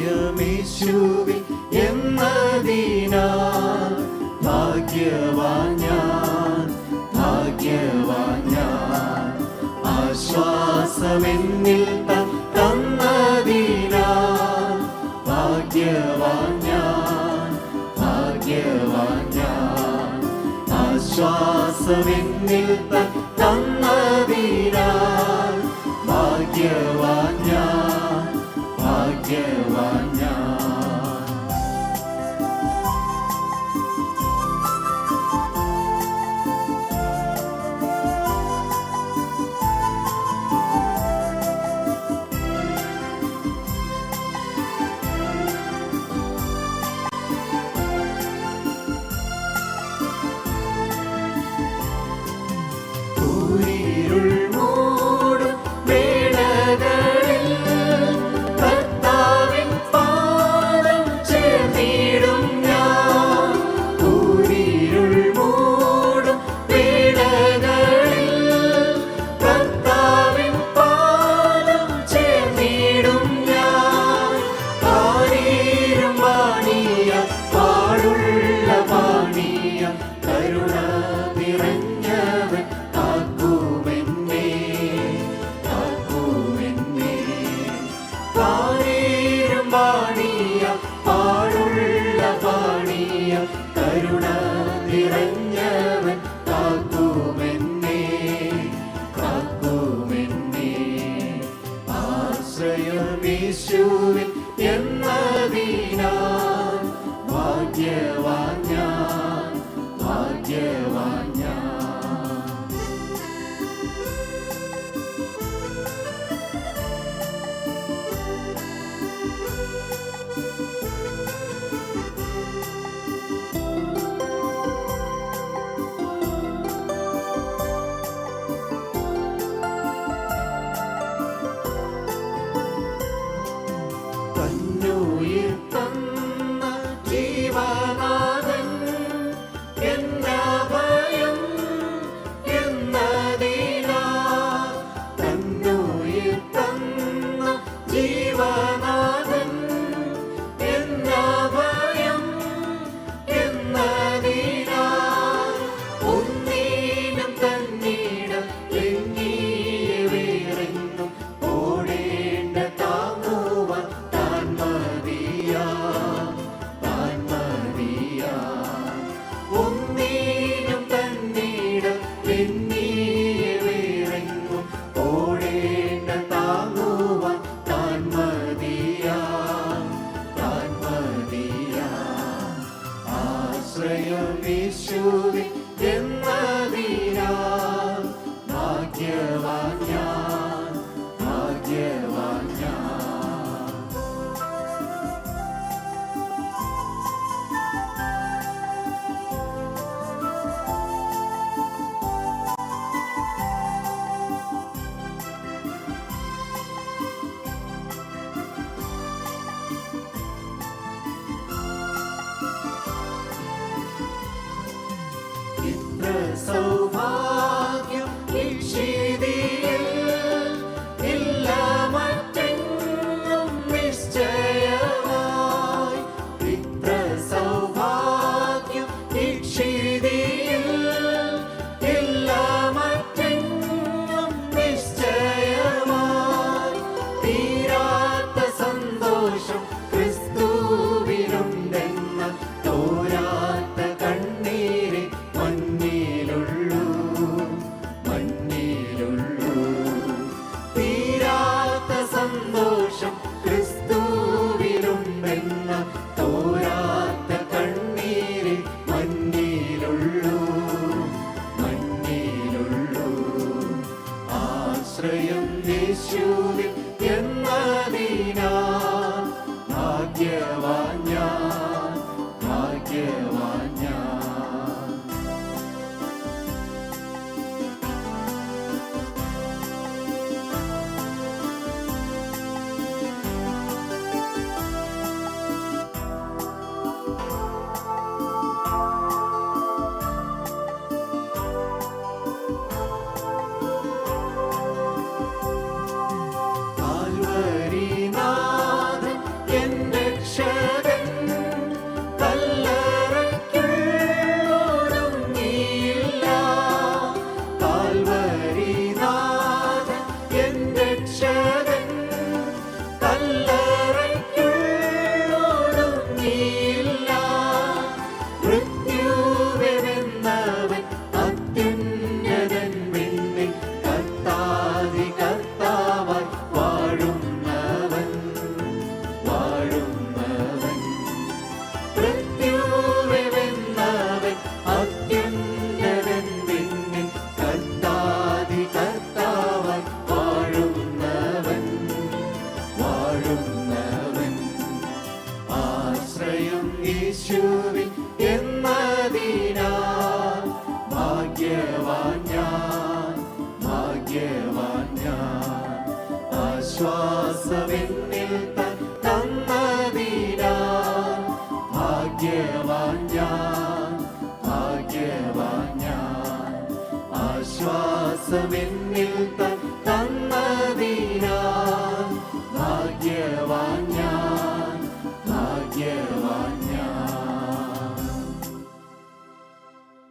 ആശ്രയമേശുവിൽ എന്നതിനാൽ ഭാഗ്യവാൻ ഞാൻ, ഭാഗ്യവാൻ ഞാൻ. ആശ്വാസമെന്നിൽ തന്നതിനാൽ ഭാഗ്യവാൻ ഞാൻ, ഭാഗ്യവാൻ ഞാൻ. ആശ്വാസമെന്നിൽ തന്നതിനാൽ ഭാഗ്യവാൻ ഞാൻ, ഭാഗ്യവാൻ ഞാൻ. ആശ്രയമേശുവിൽ എന്നതിനാൽ ഭാഗ്യവാൻ ഞാൻ, ഭാഗ്യവാൻ ഞാൻ. ആശ്രയമേശുവിൽ എന്നതിനാൽ ഭാഗ്യവാൻ ഞാൻ, ഭാഗ്യവാൻ ഞാൻ. സൗഭാഗ്യം ഇക്ഷിതിയിൽ ഇല്ല മറ്റെങ്ങും നിശ്ചയമായി. ഇത്ര സൗഭാഗ്യം ഇക്ഷിതിയിൽ ഇല്ല മറ്റെങ്ങും നിശ്ചയമായി. തീരാത്ത സന്തോഷം ക്രിസ്തുവിനുണ്ടെന്ന തോരാത്ത കണ്ണീരെ മണ്ണിലുള്ളൂ, മണ്ണിലുള്ളൂ. തീരാത്ത സന്തോഷം ക്രിസ്തുവിലുണ്ടെന്ന തോരാത്ത കണ്ണീരെ മണ്ണിലുള്ളൂ, മണ്ണിലുള്ളൂ. ആശ്രയം യേശുവിൽ എന്നതിനാൽ ഭാഗ്യവാൻ ഞാൻ, ഭാഗ്യവാൻ ഞാൻ. ഭാഗ്യവാൻ ഞാൻ, ഭാഗ്യവാൻ ഞാൻ. ആശ്വാസമെന്നിൽ തന്നതിനാൽ ഭാഗ്യവാൻ ഞാൻ, ഭാഗ്യവാൻ ഞാൻ. ആശ്വാസമെന്നിൽ തന്നതിനാൽ ഭാഗ്യവാൻ